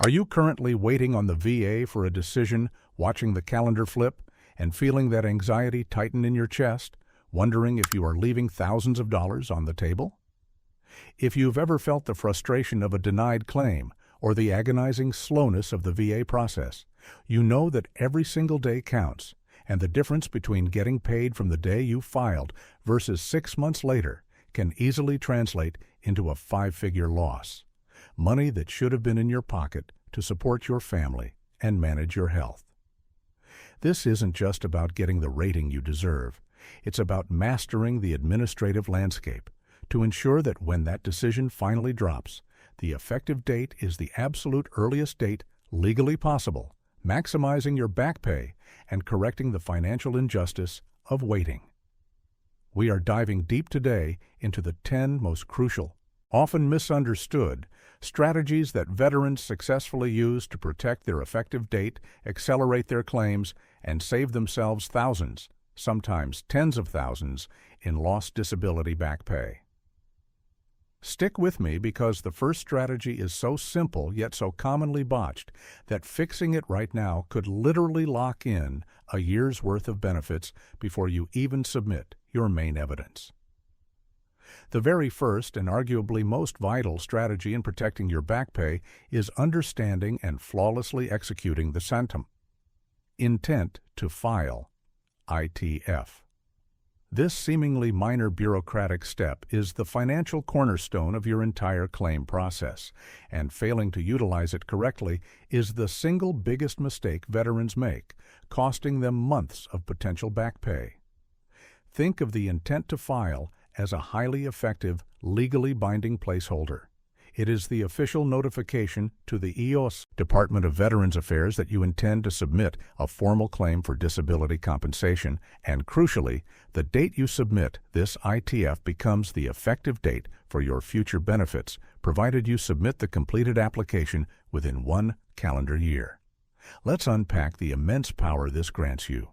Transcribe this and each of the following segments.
Are you currently waiting on the VA for a decision, watching the calendar flip, and feeling that anxiety tighten in your chest, wondering if you are leaving thousands of dollars on the table? If you've ever felt the frustration of a denied claim or the agonizing slowness of the VA process, you know that every single day counts, and the difference between getting paid from the day you filed versus 6 months later can easily translate into a 5-figure loss. Money that should have been in your pocket to support your family and manage your health. This isn't just about getting the rating you deserve. It's about mastering the administrative landscape to ensure that when that decision finally drops, the effective date is the absolute earliest date legally possible, maximizing your back pay and correcting the financial injustice of waiting. We are diving deep today into the 10 most crucial, often misunderstood, strategies that veterans successfully use to protect their effective date, accelerate their claims, and save themselves thousands, sometimes tens of thousands, in lost disability back pay. Stick with me because the first strategy is so simple yet so commonly botched that fixing it right now could literally lock in a year's worth of benefits before you even submit your main evidence. The very first and arguably most vital strategy in protecting your back pay is understanding and flawlessly executing the SANTM, intent to file, ITF. This seemingly minor bureaucratic step is the financial cornerstone of your entire claim process, and failing to utilize it correctly is the single biggest mistake veterans make, costing them months of potential back pay. Think of the intent to file as a highly effective, legally binding placeholder. It is the official notification to the EOS Department of Veterans Affairs that you intend to submit a formal claim for disability compensation, and crucially, the date you submit this ITF becomes the effective date for your future benefits, provided you submit the completed application within 1 calendar year. Let's unpack the immense power this grants you.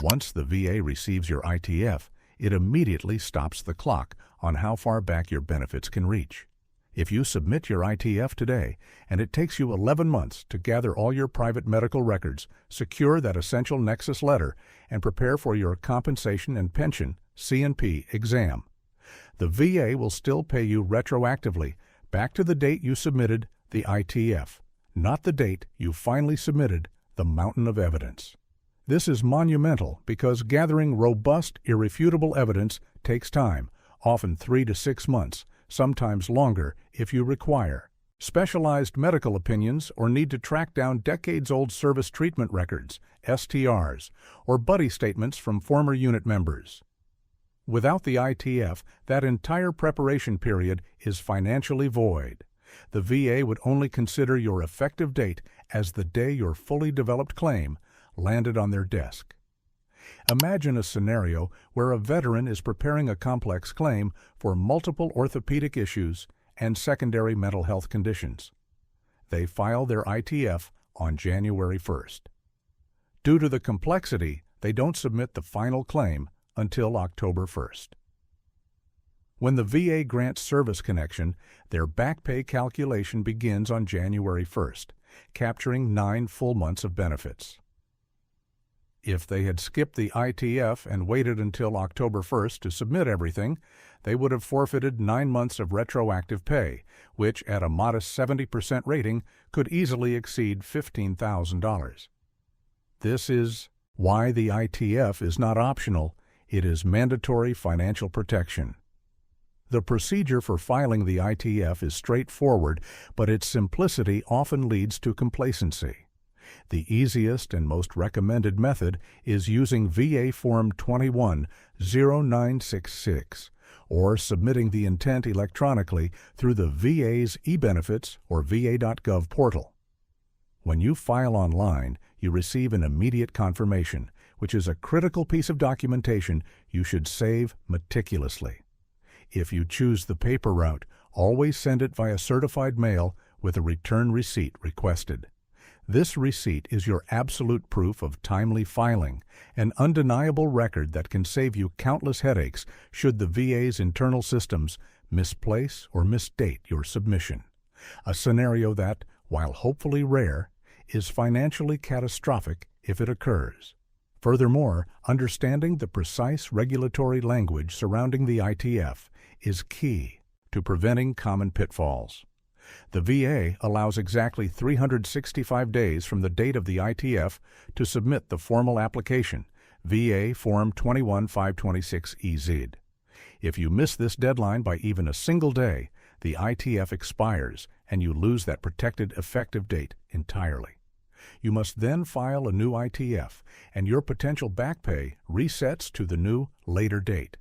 Once the VA receives your ITF, it immediately stops the clock on how far back your benefits can reach. If you submit your ITF today, and it takes you 11 months to gather all your private medical records, secure that essential nexus letter, and prepare for your compensation and pension (C&P) exam, the VA will still pay you retroactively back to the date you submitted the ITF, not the date you finally submitted the mountain of evidence. This is monumental because gathering robust, irrefutable evidence takes time, often 3 to 6 months, sometimes longer if you require specialized medical opinions or need to track down decades-old service treatment records, STRs, or buddy statements from former unit members. Without the ITF, that entire preparation period is financially void. The VA would only consider your effective date as the day your fully developed claim landed on their desk. Imagine a scenario where a veteran is preparing a complex claim for multiple orthopedic issues and secondary mental health conditions. They file their ITF on January 1st. Due to the complexity, they don't submit the final claim until October 1st. When the VA grants service connection, their back pay calculation begins on January 1st, capturing 9 full months of benefits. If they had skipped the ITF and waited until October 1st to submit everything, they would have forfeited 9 months of retroactive pay, which at a modest 70% rating could easily exceed $15,000. This is why the ITF is not optional, it is mandatory financial protection. The procedure for filing the ITF is straightforward, but its simplicity often leads to complacency. The easiest and most recommended method is using VA Form 21-0966 or submitting the intent electronically through the VA's eBenefits or va.gov portal. When you file online, you receive an immediate confirmation, which is a critical piece of documentation you should save meticulously. If you choose the paper route, always send it via certified mail with a return receipt requested. This receipt is your absolute proof of timely filing, an undeniable record that can save you countless headaches should the VA's internal systems misplace or misdate your submission. A scenario that, while hopefully rare, is financially catastrophic if it occurs. Furthermore, understanding the precise regulatory language surrounding the ITF is key to preventing common pitfalls. The VA allows exactly 365 days from the date of the ITF to submit the formal application, VA Form 21526EZ. If you miss this deadline by even a single day, the ITF expires and you lose that protected effective date entirely. You must then file a new ITF, and your potential back pay resets to the new, later date.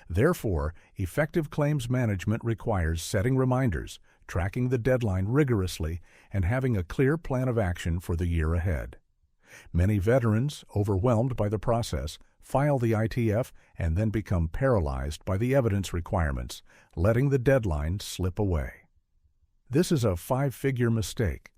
Therefore, effective claims management requires setting reminders, tracking the deadline rigorously, and having a clear plan of action for the year ahead. Many veterans, overwhelmed by the process, file the ITF and then become paralyzed by the evidence requirements, letting the deadline slip away. This is a five-figure mistake.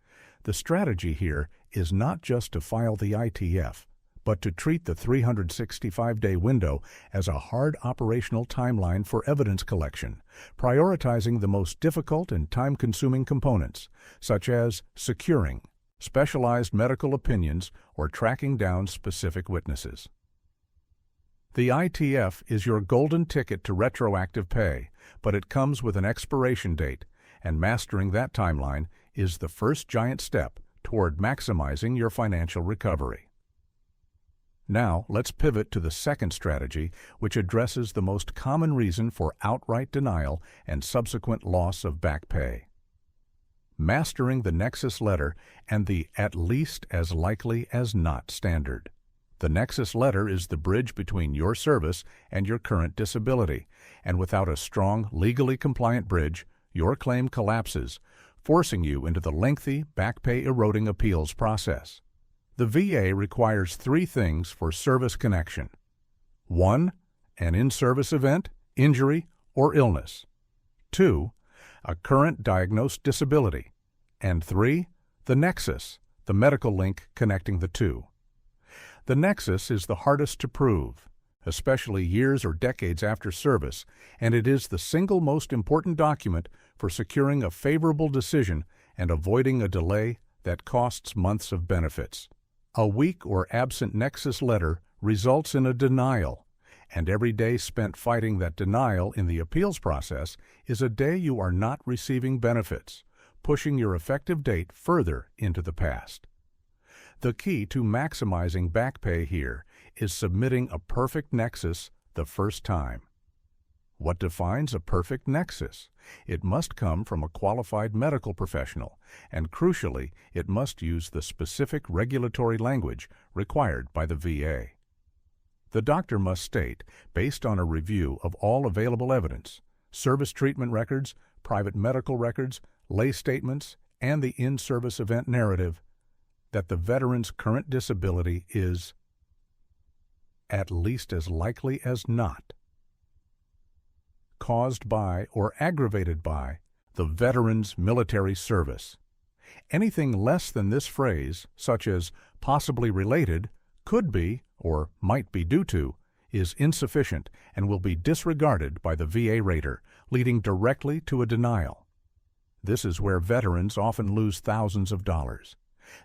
The strategy here is not just to file the ITF, but to treat the 365-day window as a hard operational timeline for evidence collection, prioritizing the most difficult and time-consuming components, such as securing specialized medical opinions or tracking down specific witnesses. The ITF is your golden ticket to retroactive pay, but it comes with an expiration date, and mastering that timeline is the first giant step toward maximizing your financial recovery. Now, let's pivot to the second strategy, which addresses the most common reason for outright denial and subsequent loss of back pay. Mastering the nexus letter and the at least as likely as not standard. The nexus letter is the bridge between your service and your current disability, and without a strong, legally compliant bridge, your claim collapses, forcing you into the lengthy, back pay eroding appeals process. The VA requires three things for service connection. 1. An in-service event, injury, or illness. 2. A current diagnosed disability. And 3. The nexus, the medical link connecting the two. The nexus is the hardest to prove, especially years or decades after service, and it is the single most important document for securing a favorable decision and avoiding a delay that costs months of benefits. A weak or absent nexus letter results in a denial, and every day spent fighting that denial in the appeals process is a day you are not receiving benefits, pushing your effective date further into the past. The key to maximizing back pay here is submitting a perfect nexus the first time. What defines a perfect nexus? It must come from a qualified medical professional, and crucially, it must use the specific regulatory language required by the VA. The doctor must state, based on a review of all available evidence, service treatment records, private medical records, lay statements, and the in-service event narrative, that the veteran's current disability is at least as likely as not caused by or aggravated by the veteran's military service. Anything less than this phrase, such as possibly related, could be, or might be due to, is insufficient and will be disregarded by the VA rater, leading directly to a denial. This is where veterans often lose thousands of dollars.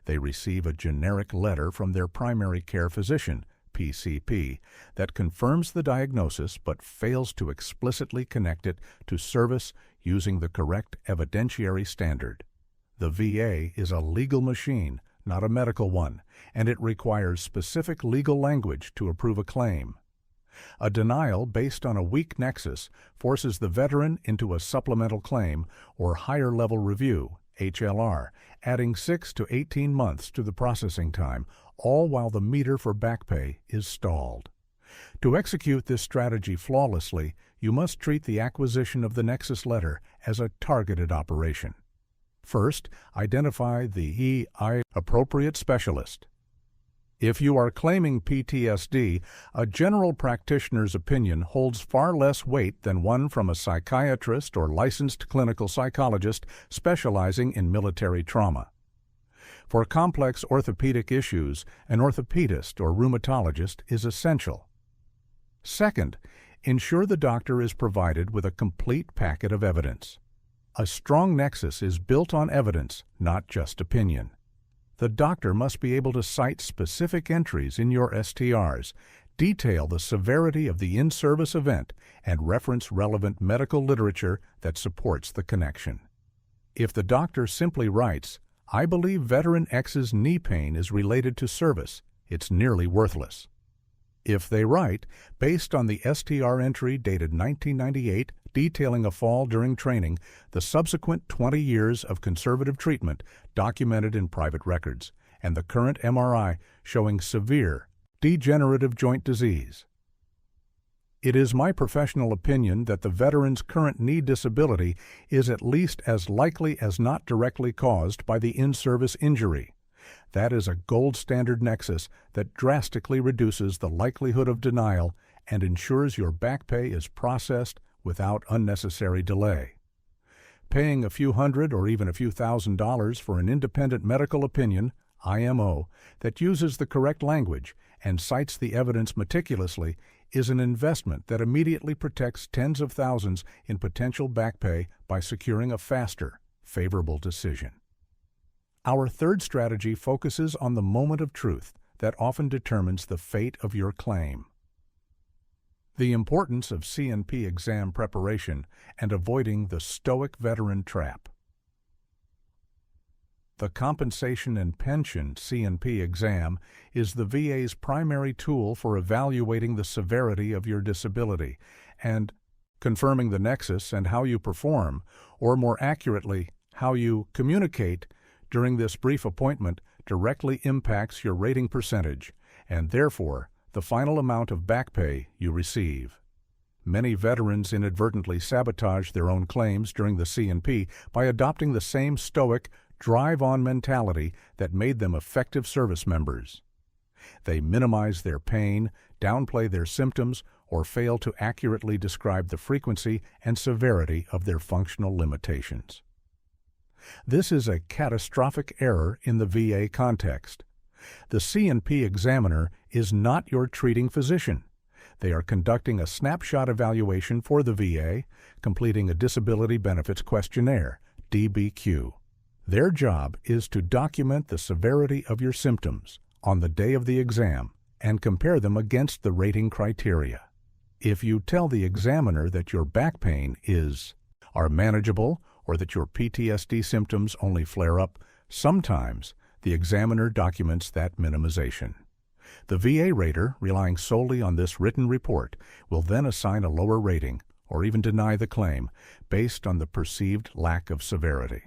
They receive a generic letter from their primary care physician, PCP, that confirms the diagnosis but fails to explicitly connect it to service using the correct evidentiary standard. The VA is a legal machine, not a medical one, and it requires specific legal language to approve a claim. A denial based on a weak nexus forces the veteran into a supplemental claim or higher-level review, HLR, adding 6 to 18 months to the processing time, all while the meter for back pay is stalled. To execute this strategy flawlessly, you must treat the acquisition of the nexus letter as a targeted operation. First, identify the appropriate specialist. If you are claiming PTSD, a general practitioner's opinion holds far less weight than one from a psychiatrist or licensed clinical psychologist specializing in military trauma. For complex orthopedic issues, an orthopedist or rheumatologist is essential. Second, ensure the doctor is provided with a complete packet of evidence. A strong nexus is built on evidence, not just opinion. The doctor must be able to cite specific entries in your STRs, detail the severity of the in-service event, and reference relevant medical literature that supports the connection. If the doctor simply writes, "I believe veteran X's knee pain is related to service," it's nearly worthless. If they write, based on the STR entry dated 1998 detailing a fall during training, the subsequent 20 years of conservative treatment documented in private records, and the current MRI showing severe degenerative joint disease. It is my professional opinion that the veteran's current knee disability is at least as likely as not directly caused by the in-service injury. That is a gold standard nexus that drastically reduces the likelihood of denial and ensures your back pay is processed without unnecessary delay. Paying a few hundred or even a few $1,000s for an independent medical opinion, IMO, that uses the correct language and cites the evidence meticulously is an investment that immediately protects tens of thousands in potential back pay by securing a faster, favorable decision. Our third strategy focuses on the moment of truth that often determines the fate of your claim. The importance of C&P exam preparation and avoiding the stoic veteran trap. The Compensation and Pension C&P exam is the VA's primary tool for evaluating the severity of your disability and confirming the nexus and how you perform, or more accurately, how you communicate during this brief appointment directly impacts your rating percentage and therefore the final amount of back pay you receive. Many veterans inadvertently sabotage their own claims during the C&P by adopting the same stoic, drive-on mentality that made them effective service members. They minimize their pain, downplay their symptoms, or fail to accurately describe the frequency and severity of their functional limitations. This is a catastrophic error in the VA context. The C&P examiner is not your treating physician. They are conducting a snapshot evaluation for the VA, completing a disability benefits questionnaire, DBQ. Their job is to document the severity of your symptoms on the day of the exam and compare them against the rating criteria. If you tell the examiner that your back pain are manageable or that your PTSD symptoms only flare up sometimes, the examiner documents that minimization. The VA rater, relying solely on this written report, will then assign a lower rating or even deny the claim based on the perceived lack of severity.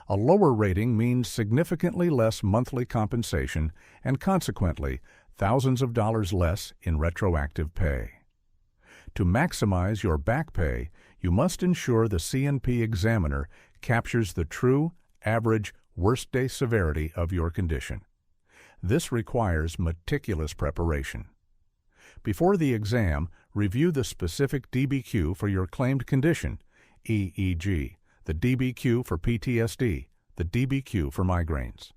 A lower rating means significantly less monthly compensation and consequently thousands of dollars less in retroactive pay. To maximize your back pay, you must ensure the C&P examiner captures the true, average, worst-day severity of your condition. This requires meticulous preparation. Before the exam, review the specific DBQ for your claimed condition, e.g., the DBQ for PTSD, the DBQ for migraines.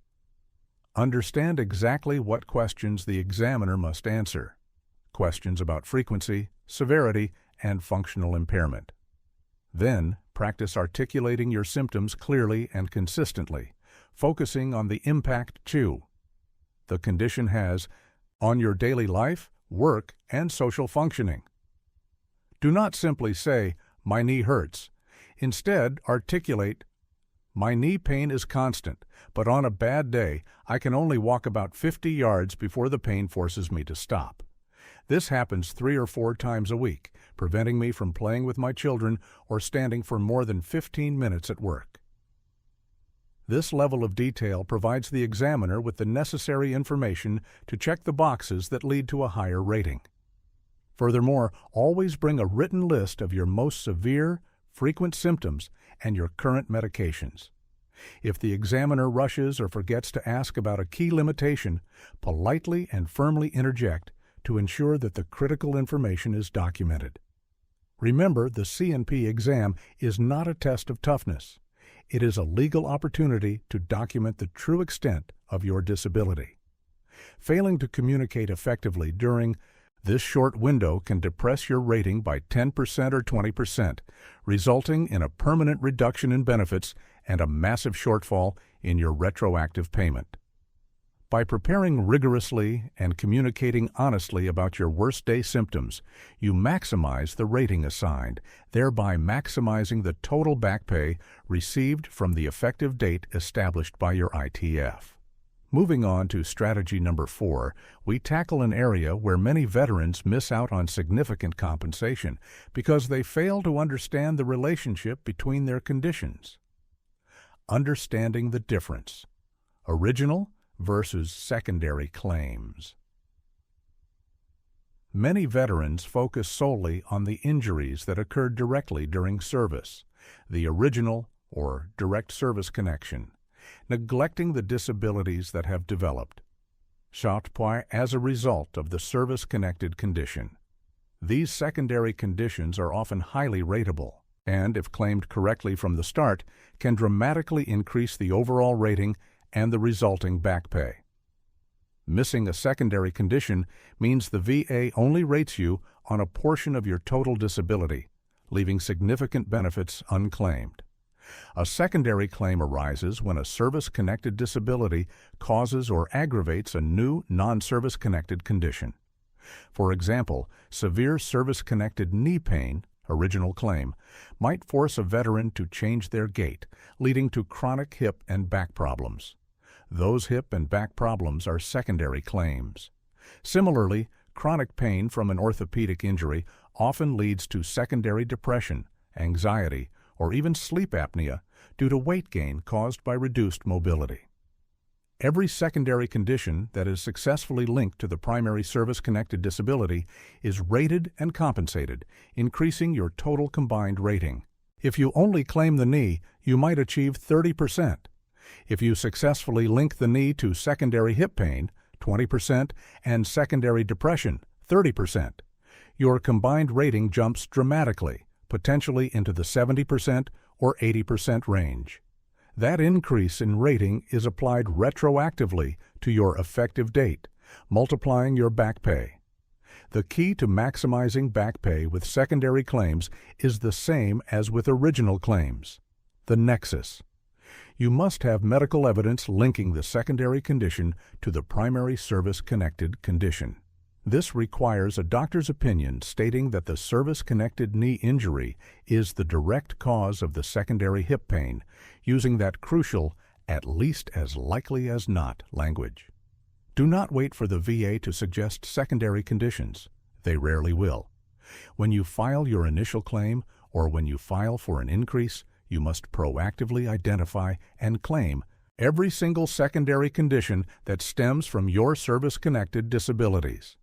Understand exactly what questions the examiner must answer. Questions about frequency, severity, and functional impairment. Then, practice articulating your symptoms clearly and consistently, focusing on the impact the condition has on your daily life, work, and social functioning. Do not simply say, "My knee hurts." Instead, articulate, "My knee pain is constant, but on a bad day, I can only walk about 50 yards before the pain forces me to stop. This happens 3 or 4 times a week, preventing me from playing with my children or standing for more than 15 minutes at work." This level of detail provides the examiner with the necessary information to check the boxes that lead to a higher rating. Furthermore, always bring a written list of your most severe, frequent symptoms and your current medications. If the examiner rushes or forgets to ask about a key limitation, politely and firmly interject to ensure that the critical information is documented. Remember, the C&P exam is not a test of toughness. It is a legal opportunity to document the true extent of your disability. Failing to communicate effectively during This short window can depress your rating by 10% or 20%, resulting in a permanent reduction in benefits and a massive shortfall in your retroactive payment. By preparing rigorously and communicating honestly about your worst day symptoms, you maximize the rating assigned, thereby maximizing the total back pay received from the effective date established by your ITF. Moving on to strategy number 4, we tackle an area where many veterans miss out on significant compensation because they fail to understand the relationship between their conditions. Understanding the difference. Original versus secondary claims. Many veterans focus solely on the injuries that occurred directly during service, the original or direct service connection, neglecting the disabilities that have developed as a result of the service-connected condition. These secondary conditions are often highly rateable and, if claimed correctly from the start, can dramatically increase the overall rating and the resulting back pay. Missing a secondary condition means the VA only rates you on a portion of your total disability, leaving significant benefits unclaimed. A secondary claim arises when a service-connected disability causes or aggravates a new non-service-connected condition. For example, severe service-connected knee pain, original claim, might force a veteran to change their gait, leading to chronic hip and back problems. Those hip and back problems are secondary claims. Similarly, chronic pain from an orthopedic injury often leads to secondary depression, anxiety, or even sleep apnea due to weight gain caused by reduced mobility. Every secondary condition that is successfully linked to the primary service-connected disability is rated and compensated, increasing your total combined rating. If you only claim the knee, you might achieve 30%. If you successfully link the knee to secondary hip pain, 20%, and secondary depression, 30%, your combined rating jumps dramatically, potentially into the 70% or 80% range. That increase in rating is applied retroactively to your effective date, multiplying your back pay. The key to maximizing back pay with secondary claims is the same as with original claims: the nexus. You must have medical evidence linking the secondary condition to the primary service-connected condition. This requires a doctor's opinion stating that the service-connected knee injury is the direct cause of the secondary hip pain, using that crucial, "at least as likely as not" language. Do not wait for the VA to suggest secondary conditions. They rarely will. When you file your initial claim or when you file for an increase, you must proactively identify and claim every single secondary condition that stems from your service-connected disabilities.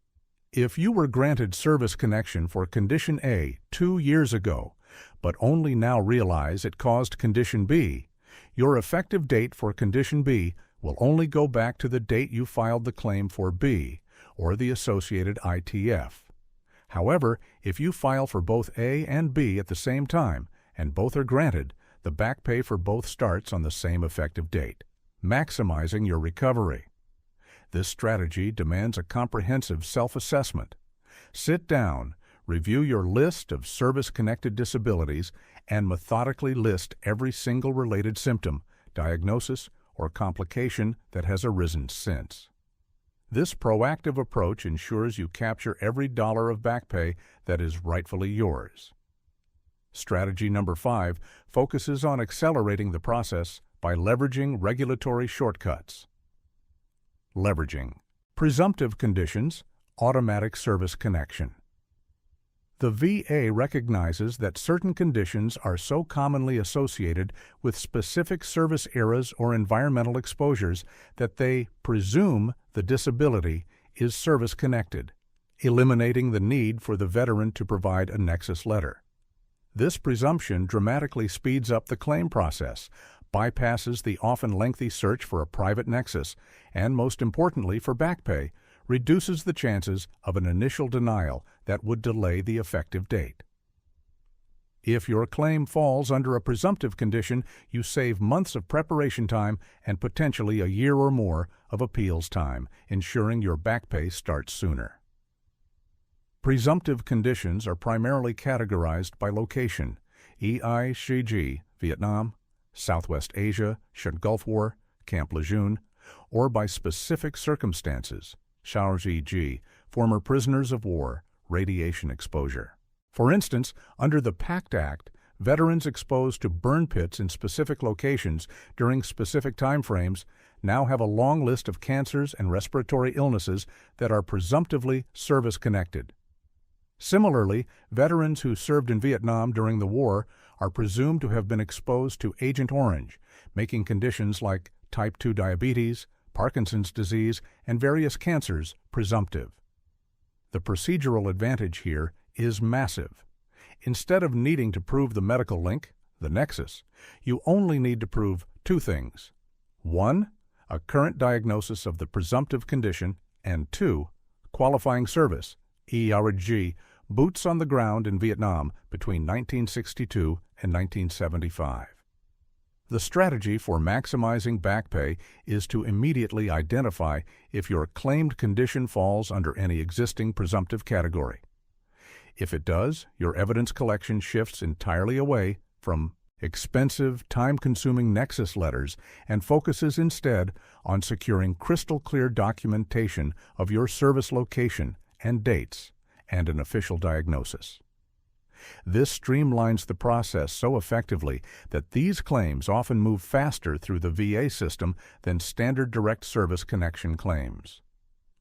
If you were granted service connection for Condition A 2 years ago, but only now realize it caused Condition B, your effective date for Condition B will only go back to the date you filed the claim for B or the associated ITF. However, if you file for both A and B at the same time, and both are granted, the back pay for both starts on the same effective date, maximizing your recovery. This strategy demands a comprehensive self-assessment. Sit down, review your list of service-connected disabilities, and methodically list every single related symptom, diagnosis, or complication that has arisen since. This proactive approach ensures you capture every dollar of back pay that is rightfully yours. Strategy number 5 focuses on accelerating the process by leveraging regulatory shortcuts. Leveraging presumptive conditions, automatic service connection. The VA recognizes that certain conditions are so commonly associated with specific service eras or environmental exposures that they presume the disability is service-connected, eliminating the need for the veteran to provide a nexus letter. This presumption dramatically speeds up the claim process, bypasses the often lengthy search for a private nexus, and most importantly for back pay, reduces the chances of an initial denial that would delay the effective date. If your claim falls under a presumptive condition, you save months of preparation time and potentially a year or more of appeals time, ensuring your back pay starts sooner. Presumptive conditions are primarily categorized by location: EI-CG, Vietnam; Southwest Asia, Shan Gulf War, Camp Lejeune; or by specific circumstances: Shaoji, former prisoners of war, radiation exposure. For instance, under the PACT Act, veterans exposed to burn pits in specific locations during specific timeframes now have a long list of cancers and respiratory illnesses that are presumptively service-connected. Similarly, veterans who served in Vietnam during the war are presumed to have been exposed to Agent Orange, making conditions like type 2 diabetes, Parkinson's disease, and various cancers presumptive. The procedural advantage here is massive. Instead of needing to prove the medical link, the nexus, you only need to prove two things: 1, a current diagnosis of the presumptive condition, and 2, qualifying service, ERG, boots on the ground in Vietnam between 1962 and 1975. The strategy for maximizing back pay is to immediately identify if your claimed condition falls under any existing presumptive category. If it does, your evidence collection shifts entirely away from expensive, time-consuming nexus letters and focuses instead on securing crystal-clear documentation of your service location and dates, and an official diagnosis. This streamlines the process so effectively that these claims often move faster through the VA system than standard direct service connection claims.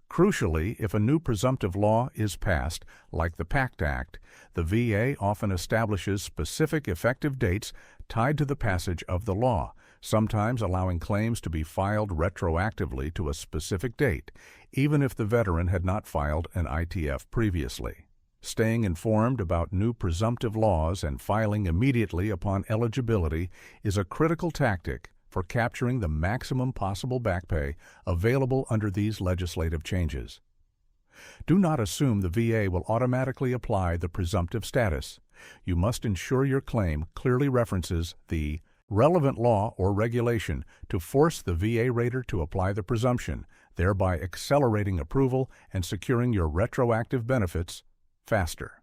Crucially, if a new presumptive law is passed, like the PACT Act, the VA often establishes specific effective dates tied to the passage of the law, sometimes allowing claims to be filed retroactively to a specific date, even if the veteran had not filed an ITF previously. Staying informed about new presumptive laws and filing immediately upon eligibility is a critical tactic for capturing the maximum possible back pay available under these legislative changes. Do not assume the VA will automatically apply the presumptive status. You must ensure your claim clearly references the relevant law or regulation to force the VA rater to apply the presumption, thereby accelerating approval and securing your retroactive benefits faster.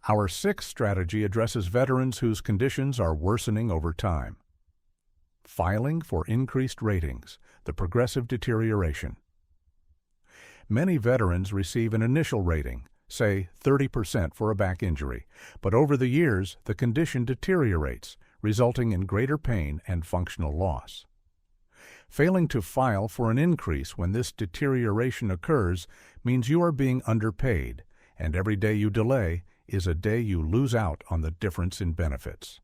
Our sixth strategy addresses veterans whose conditions are worsening over time. Filing for increased ratings, the progressive deterioration. Many veterans receive an initial rating, say 30% for a back injury, but over the years the condition deteriorates, resulting in greater pain and functional loss. Failing to file for an increase when this deterioration occurs means you are being underpaid, and every day you delay is a day you lose out on the difference in benefits.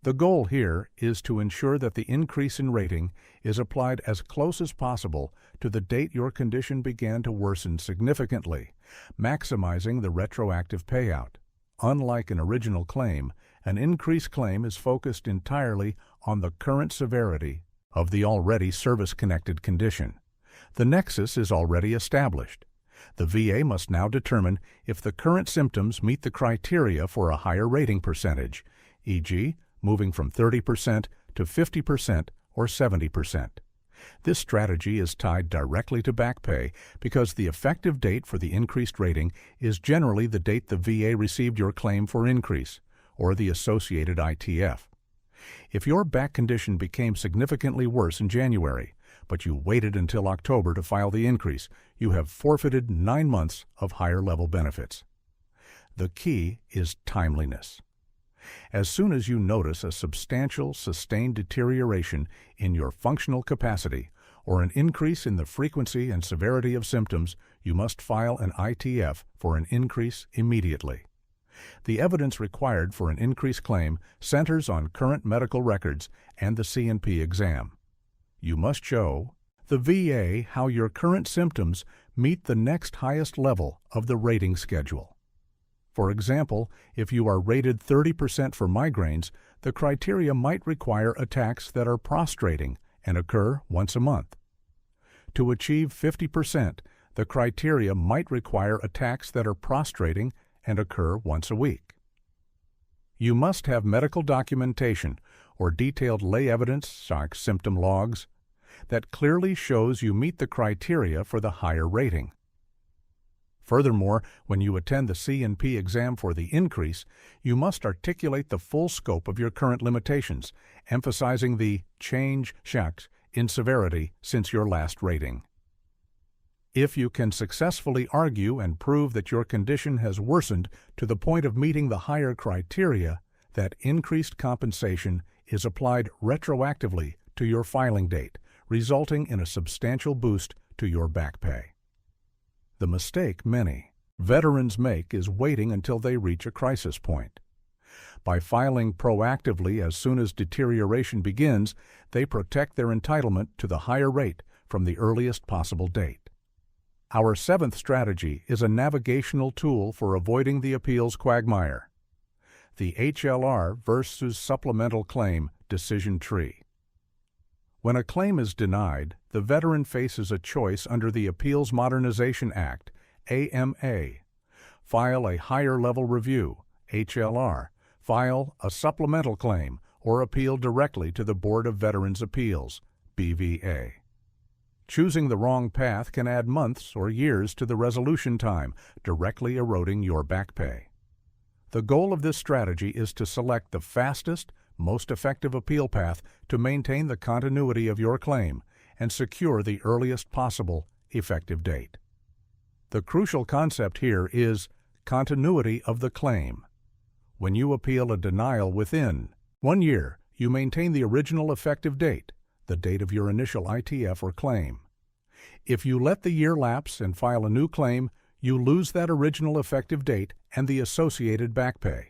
The goal here is to ensure that the increase in rating is applied as close as possible to the date your condition began to worsen significantly, maximizing the retroactive payout. Unlike an original claim, an increase claim is focused entirely on the current severity of the already service-connected condition. The nexus is already established. The VA must now determine if the current symptoms meet the criteria for a higher rating percentage, e.g., moving from 30% to 50% or 70%. This strategy is tied directly to back pay because the effective date for the increased rating is generally the date the VA received your claim for increase, or the associated ITF. If your back condition became significantly worse in January, but you waited until October to file the increase, you have forfeited 9 months of higher-level benefits. The key is timeliness. As soon as you notice a substantial, sustained deterioration in your functional capacity or an increase in the frequency and severity of symptoms, you must file an ITF for an increase immediately. The evidence required for an increase claim centers on current medical records and the C&P exam. You must show the VA how your current symptoms meet the next highest level of the rating schedule. For example, if you are rated 30% for migraines, the criteria might require attacks that are prostrating and occur once a month. To achieve 50%, the criteria might require attacks that are prostrating and occur once a week. You must have medical documentation or detailed lay evidence, like symptom logs, that clearly shows you meet the criteria for the higher rating. Furthermore, when you attend the C&P exam for the increase, you must articulate the full scope of your current limitations, emphasizing the change in severity since your last rating. If you can successfully argue and prove that your condition has worsened to the point of meeting the higher criteria, that increased compensation is applied retroactively to your filing date, resulting in a substantial boost to your back pay. The mistake many veterans make is waiting until they reach a crisis point. By filing proactively as soon as deterioration begins, they protect their entitlement to the higher rate from the earliest possible date. Our seventh strategy is a navigational tool for avoiding the appeals quagmire: the HLR versus supplemental claim decision tree. When a claim is denied, the veteran faces a choice under the Appeals Modernization Act, AMA. File a higher-level review, HLR, file a supplemental claim, or appeal directly to the Board of Veterans' Appeals, BVA. Choosing the wrong path can add months or years to the resolution time, directly eroding your back pay. The goal of this strategy is to select the fastest, most effective appeal path to maintain the continuity of your claim and secure the earliest possible effective date. The crucial concept here is continuity of the claim. When you appeal a denial within 1 year, you maintain the original effective date, the date of your initial ITF or claim. If you let the year lapse and file a new claim, you lose that original effective date and the associated back pay.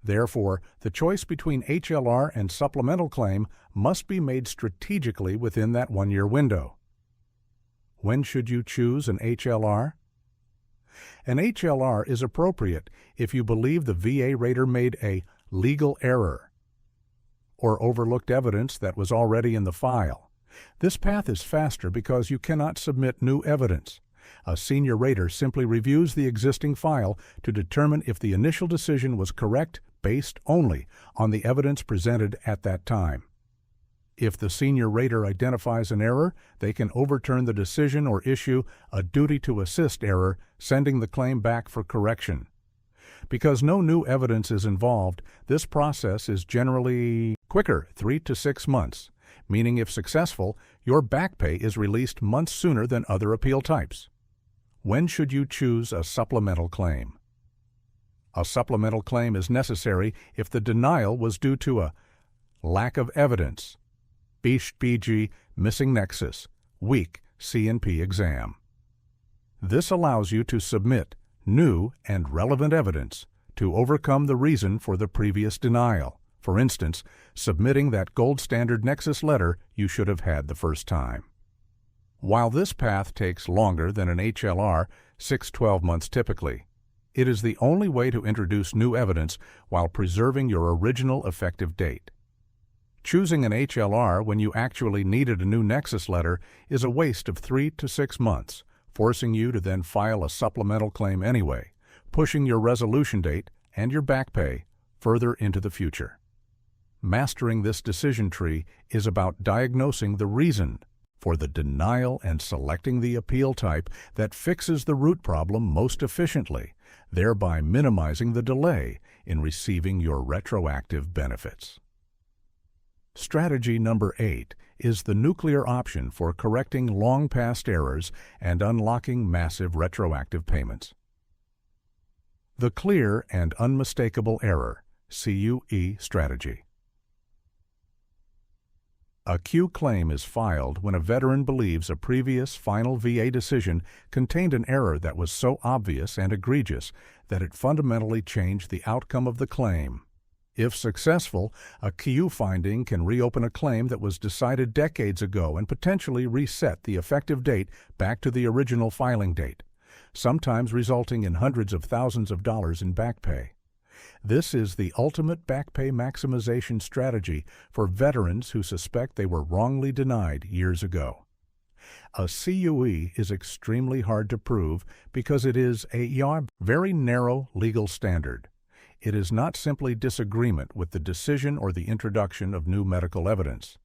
Therefore, the choice between HLR and supplemental claim must be made strategically within that 1-year window. When should you choose an HLR? An HLR is appropriate if you believe the VA rater made a legal error or overlooked evidence that was already in the file. This path is faster because you cannot submit new evidence. A senior rater simply reviews the existing file to determine if the initial decision was correct based only on the evidence presented at that time. If the senior rater identifies an error, they can overturn the decision or issue a duty to assist error, sending the claim back for correction. Because no new evidence is involved, this process is generally quicker, 3 to 6 months, meaning if successful, your back pay is released months sooner than other appeal types. When should you choose a supplemental claim? A supplemental claim is necessary if the denial was due to a lack of evidence, BG, missing nexus, weak C&P exam. This allows you to submit new and relevant evidence to overcome the reason for the previous denial. For instance, submitting that gold standard nexus letter you should have had the first time. While this path takes longer than an HLR, 6-12 months typically, it is the only way to introduce new evidence while preserving your original effective date. Choosing an HLR when you actually needed a new nexus letter is a waste of 3 to 6 months, forcing you to then file a supplemental claim anyway, pushing your resolution date and your back pay further into the future. Mastering this decision tree is about diagnosing the reason for the denial and selecting the appeal type that fixes the root problem most efficiently, thereby minimizing the delay in receiving your retroactive benefits. Strategy number 8 is the nuclear option for correcting long-past errors and unlocking massive retroactive payments. The clear and unmistakable error, CUE strategy. A Q claim is filed when a veteran believes a previous final VA decision contained an error that was so obvious and egregious that it fundamentally changed the outcome of the claim. If successful, a Q finding can reopen a claim that was decided decades ago and potentially reset the effective date back to the original filing date, sometimes resulting in hundreds of thousands of dollars in back pay. This is the ultimate back pay maximization strategy for veterans who suspect they were wrongly denied years ago. A CUE is extremely hard to prove because it is a very narrow legal standard. It is not simply disagreement with the decision or the introduction of new medical evidence.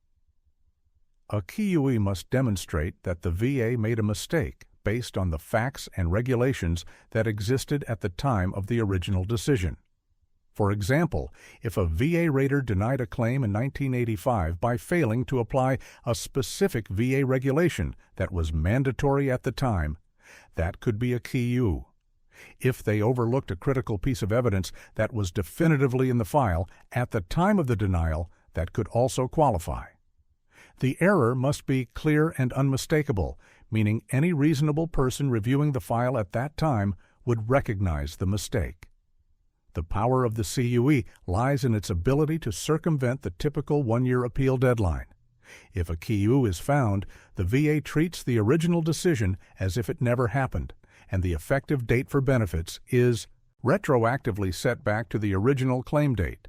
A CUE must demonstrate that the VA made a mistake based on the facts and regulations that existed at the time of the original decision. For example, if a VA rater denied a claim in 1985 by failing to apply a specific VA regulation that was mandatory at the time, that could be a KU. If they overlooked a critical piece of evidence that was definitively in the file at the time of the denial, that could also qualify. The error must be clear and unmistakable, meaning any reasonable person reviewing the file at that time would recognize the mistake. The power of the CUE lies in its ability to circumvent the typical one-year appeal deadline. If a KU is found, the VA treats the original decision as if it never happened, and the effective date for benefits is retroactively set back to the original claim date.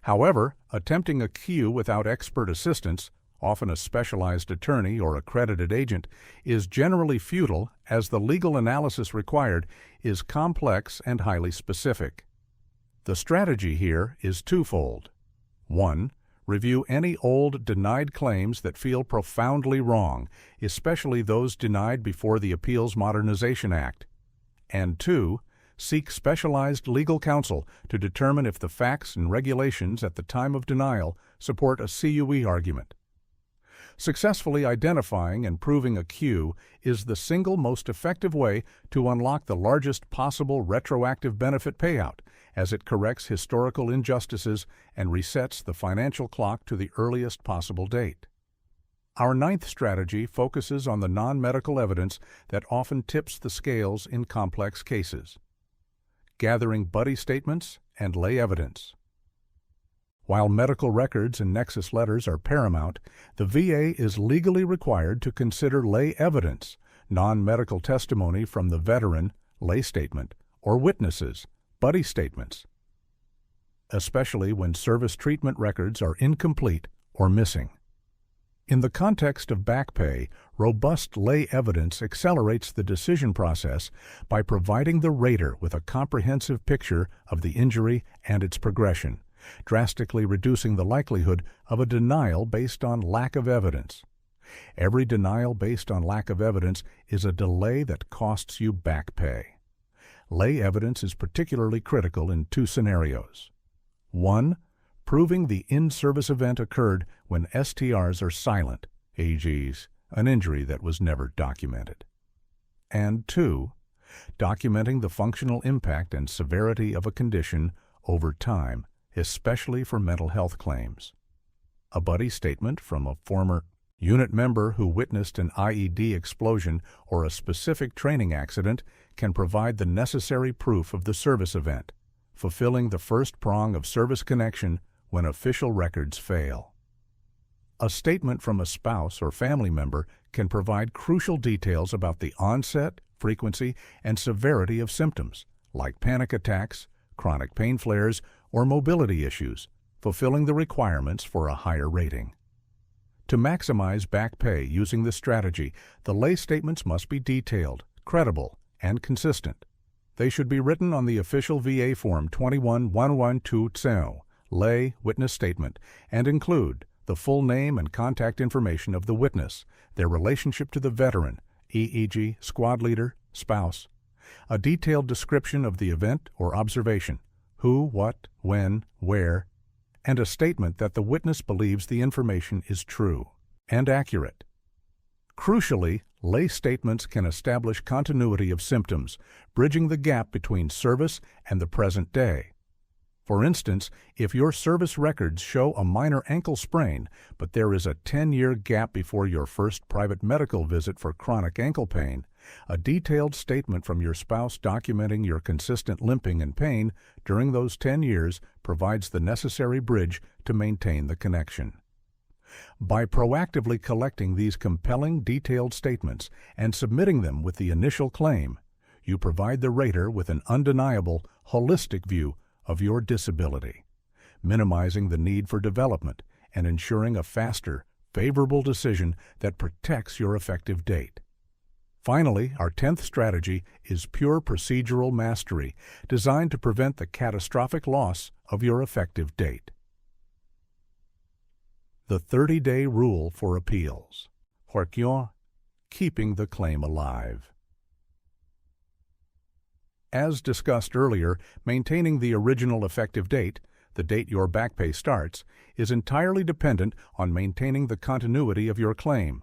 However, attempting a KU without expert assistance, often a specialized attorney or accredited agent, is generally futile as the legal analysis required is complex and highly specific. The strategy here is twofold. 1. Review any old denied claims that feel profoundly wrong, especially those denied before the Appeals Modernization Act. And 2. Seek specialized legal counsel to determine if the facts and regulations at the time of denial support a CUE argument. Successfully identifying and proving a Q is the single most effective way to unlock the largest possible retroactive benefit payout, as it corrects historical injustices and resets the financial clock to the earliest possible date. Our ninth strategy focuses on the non-medical evidence that often tips the scales in complex cases. Gathering buddy statements and lay evidence. While medical records and nexus letters are paramount, the VA is legally required to consider lay evidence, non-medical testimony from the veteran, lay statement, or witnesses, buddy statements, especially when service treatment records are incomplete or missing. In the context of back pay, robust lay evidence accelerates the decision process by providing the rater with a comprehensive picture of the injury and its progression, drastically reducing the likelihood of a denial based on lack of evidence. Every denial based on lack of evidence is a delay that costs you back pay. Lay evidence is particularly critical in two scenarios. 1. Proving the in-service event occurred when STRs are silent, e.g., an injury that was never documented. And 2. Documenting the functional impact and severity of a condition over time, especially for mental health claims. A buddy statement from a former unit member who witnessed an IED explosion or a specific training accident can provide the necessary proof of the service event, fulfilling the first prong of service connection when official records fail. A statement from a spouse or family member can provide crucial details about the onset, frequency, and severity of symptoms, like panic attacks, chronic pain flares, or mobility issues, fulfilling the requirements for a higher rating. To maximize back pay using this strategy, the lay statements must be detailed, credible, and consistent. They should be written on the official VA Form 21112, lay witness statement, and include the full name and contact information of the witness, their relationship to the veteran, e.g., squad leader, spouse, a detailed description of the event or observation, who, what, when, where, and a statement that the witness believes the information is true and accurate. Crucially, lay statements can establish continuity of symptoms, bridging the gap between service and the present day. For instance, if your service records show a minor ankle sprain, but there is a 10-year gap before your first private medical visit for chronic ankle pain, a detailed statement from your spouse documenting your consistent limping and pain during those 10 years provides the necessary bridge to maintain the connection. By proactively collecting these compelling, detailed statements and submitting them with the initial claim, you provide the rater with an undeniable, holistic view of your disability, minimizing the need for development and ensuring a faster, favorable decision that protects your effective date. Finally, our 10th strategy is pure procedural mastery, designed to prevent the catastrophic loss of your effective date. The 30-day rule for appeals. Requiem keeping the claim alive. As discussed earlier, maintaining the original effective date, the date your back pay starts, is entirely dependent on maintaining the continuity of your claim.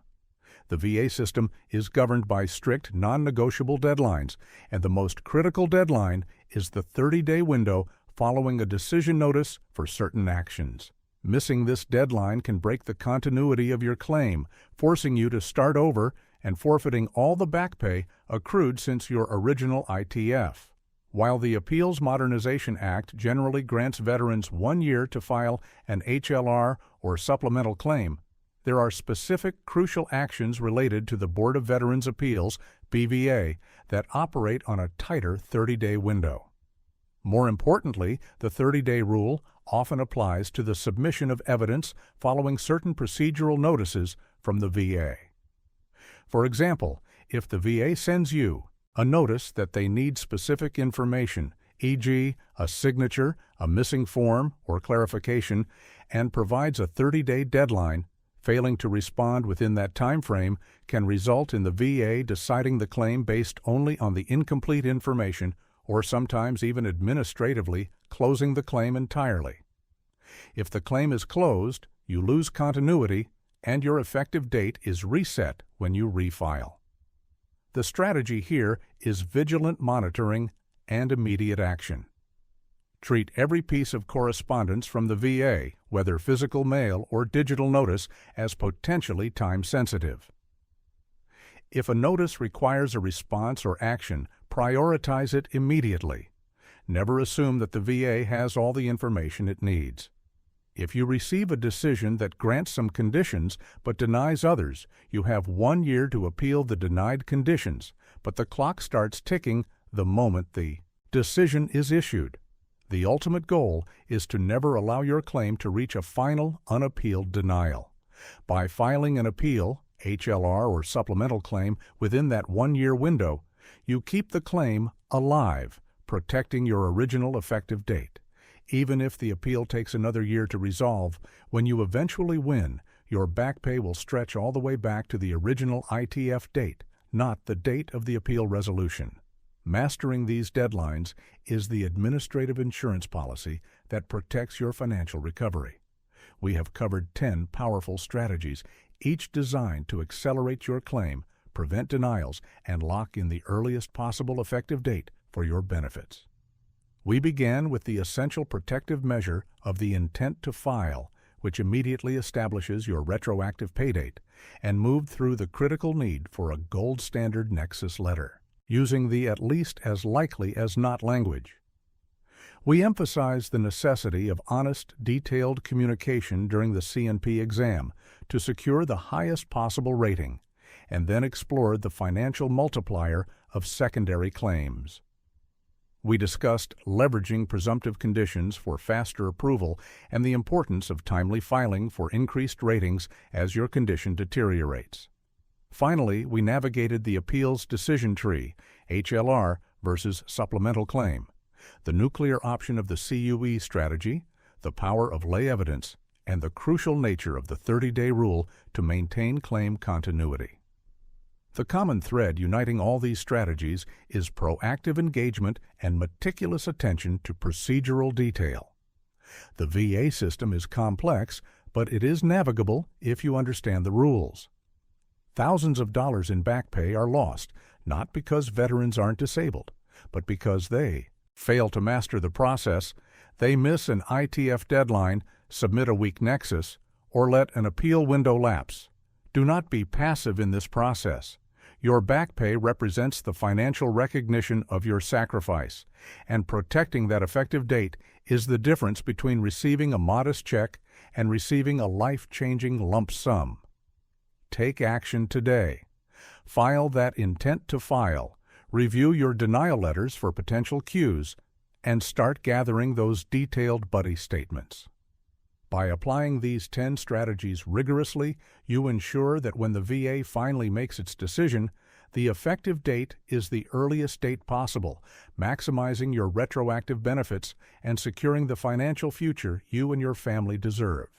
The VA system is governed by strict, non-negotiable deadlines, and the most critical deadline is the 30-day window following a decision notice for certain actions. Missing this deadline can break the continuity of your claim, forcing you to start over and forfeiting all the back pay accrued since your original ITF. While the Appeals Modernization Act generally grants veterans 1 year to file an HLR or supplemental claim, there are specific crucial actions related to the Board of Veterans' Appeals, BVA, that operate on a tighter 30-day window. More importantly, the 30-day rule often applies to the submission of evidence following certain procedural notices from the VA. For example, if the VA sends you a notice that they need specific information, e.g., a signature, a missing form, or clarification, and provides a 30-day deadline, failing to respond within that time frame can result in the VA deciding the claim based only on the incomplete information or sometimes even administratively closing the claim entirely. If the claim is closed, you lose continuity and your effective date is reset when you refile. The strategy here is vigilant monitoring and immediate action. Treat every piece of correspondence from the VA, whether physical mail or digital notice, as potentially time-sensitive. If a notice requires a response or action, prioritize it immediately. Never assume that the VA has all the information it needs. If you receive a decision that grants some conditions but denies others, you have 1 year to appeal the denied conditions, but the clock starts ticking the moment the decision is issued. The ultimate goal is to never allow your claim to reach a final, unappealed denial. By filing an appeal, HLR or supplemental claim, within that 1-year window, you keep the claim alive, protecting your original effective date. Even if the appeal takes another year to resolve, when you eventually win, your back pay will stretch all the way back to the original ITF date, not the date of the appeal resolution. Mastering these deadlines is the administrative insurance policy that protects your financial recovery. We have covered 10 powerful strategies, each designed to accelerate your claim, prevent denials, and lock in the earliest possible effective date for your benefits. We began with the essential protective measure of the intent to file, which immediately establishes your retroactive pay date, and moved through the critical need for a gold standard nexus letter, using the at least as likely as not language. We emphasized the necessity of honest, detailed communication during the C&P exam to secure the highest possible rating, and then explored the financial multiplier of secondary claims. We discussed leveraging presumptive conditions for faster approval and the importance of timely filing for increased ratings as your condition deteriorates. Finally, we navigated the appeals decision tree, HLR versus supplemental claim, the nuclear option of the CUE strategy, the power of lay evidence, and the crucial nature of the 30-day rule to maintain claim continuity. The common thread uniting all these strategies is proactive engagement and meticulous attention to procedural detail. The VA system is complex, but it is navigable if you understand the rules. Thousands of dollars in back pay are lost, not because veterans aren't disabled, but because they fail to master the process, they miss an ITF deadline, submit a weak nexus, or let an appeal window lapse. Do not be passive in this process. Your back pay represents the financial recognition of your sacrifice, and protecting that effective date is the difference between receiving a modest check and receiving a life-changing lump sum. Take action today. File that intent to file, review your denial letters for potential cues, and start gathering those detailed buddy statements. By applying these 10 strategies rigorously, you ensure that when the VA finally makes its decision, the effective date is the earliest date possible, maximizing your retroactive benefits and securing the financial future you and your family deserve.